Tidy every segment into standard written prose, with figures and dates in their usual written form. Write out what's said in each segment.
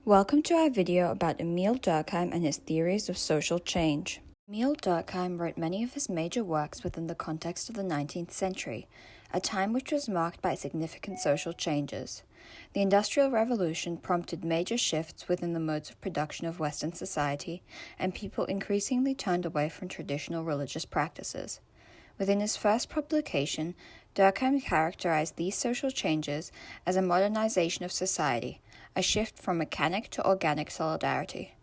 Welcome to our video about Emile Durkheim and his theories of social change. Emile Durkheim wrote many of his major works within the context of the 19th century, a time which was marked by significant social changes. The Industrial Revolution prompted major shifts within the modes of production of Western society, and people increasingly turned away from traditional religious practices. Within his first publication, Durkheim characterized these social changes as a modernization of society, a shift from mechanic to organic solidarity.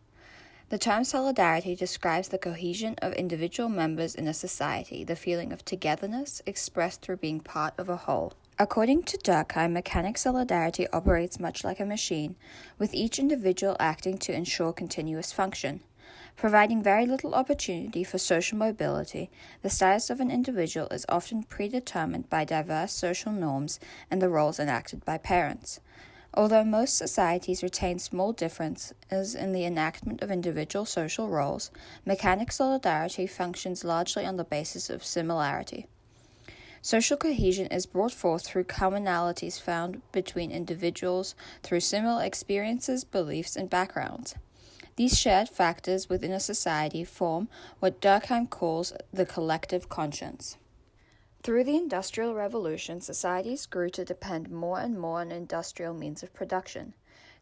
The term solidarity describes the cohesion of individual members in a society, the feeling of togetherness expressed through being part of a whole. According to Durkheim, mechanic solidarity operates much like a machine, with each individual acting to ensure continuous function. Providing very little opportunity for social mobility, the status of an individual is often predetermined by diverse social norms and the roles enacted by parents. Although most societies retain small differences in the enactment of individual social roles, mechanic solidarity functions largely on the basis of similarity. Social cohesion is brought forth through commonalities found between individuals through similar experiences, beliefs, and backgrounds. These shared factors within a society form what Durkheim calls the collective conscience. Through the Industrial Revolution, societies grew to depend more and more on industrial means of production.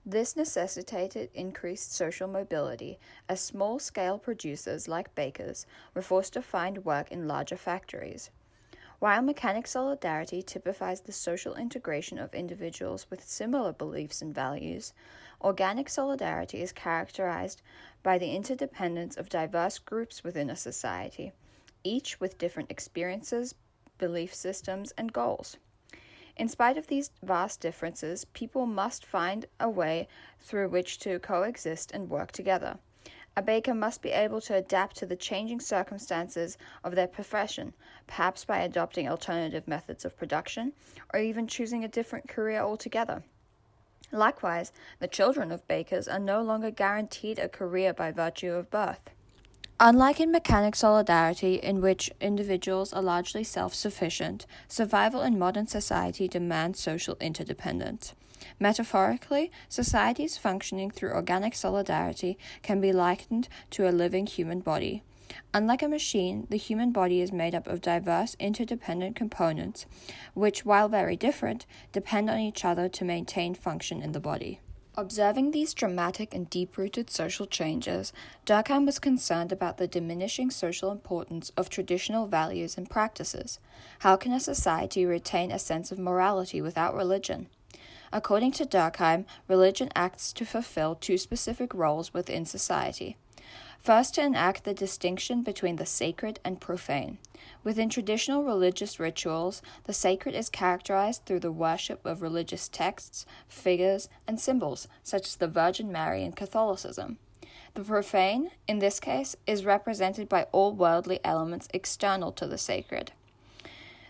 This necessitated increased social mobility, as small-scale producers like bakers were forced to find work in larger factories. While mechanic solidarity typifies the social integration of individuals with similar beliefs and values, organic solidarity is characterized by the interdependence of diverse groups within a society, each with different experiences, belief systems, and goals. In spite of these vast differences, people must find a way through which to coexist and work together. A baker must be able to adapt to the changing circumstances of their profession, perhaps by adopting alternative methods of production, or even choosing a different career altogether. Likewise, the children of bakers are no longer guaranteed a career by virtue of birth. Unlike in mechanic solidarity, in which individuals are largely self-sufficient, survival in modern society demands social interdependence. Metaphorically, societies functioning through organic solidarity can be likened to a living human body. Unlike a machine, the human body is made up of diverse interdependent components, which, while very different, depend on each other to maintain function in the body. Observing these dramatic and deep-rooted social changes, Durkheim was concerned about the diminishing social importance of traditional values and practices. How can a society retain a sense of morality without religion? According to Durkheim, religion acts to fulfill two specific roles within society. First, to enact the distinction between the sacred and profane. Within traditional religious rituals, the sacred is characterized through the worship of religious texts, figures, and symbols, such as the Virgin Mary in Catholicism. The profane, in this case, is represented by all worldly elements external to the sacred.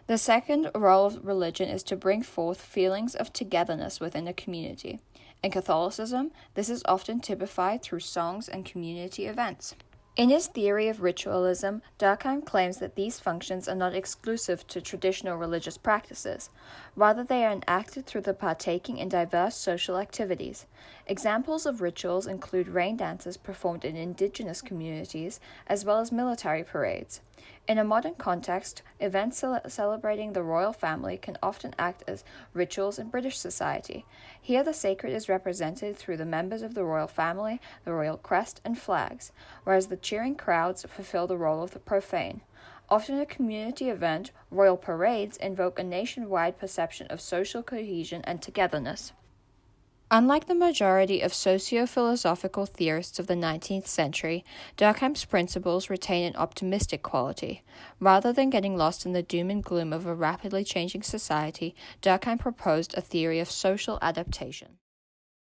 The second role of religion is to bring forth feelings of togetherness within a community. In Catholicism, this is often typified through songs and community events. In his theory of ritualism, Durkheim claims that these functions are not exclusive to traditional religious practices. Rather, they are enacted through the partaking in diverse social activities. Examples of rituals include rain dances performed in indigenous communities, as well as military parades. In a modern context, events celebrating the royal family can often act as rituals in British society. Here the sacred is represented through the members of the royal family, the royal crest, and flags, whereas the cheering crowds fulfill the role of the profane. Often a community event, royal parades invoke a nationwide perception of social cohesion and togetherness. Unlike the majority of socio-philosophical theorists of the 19th century, Durkheim's principles retain an optimistic quality. Rather than getting lost in the doom and gloom of a rapidly changing society, Durkheim proposed a theory of social adaptation.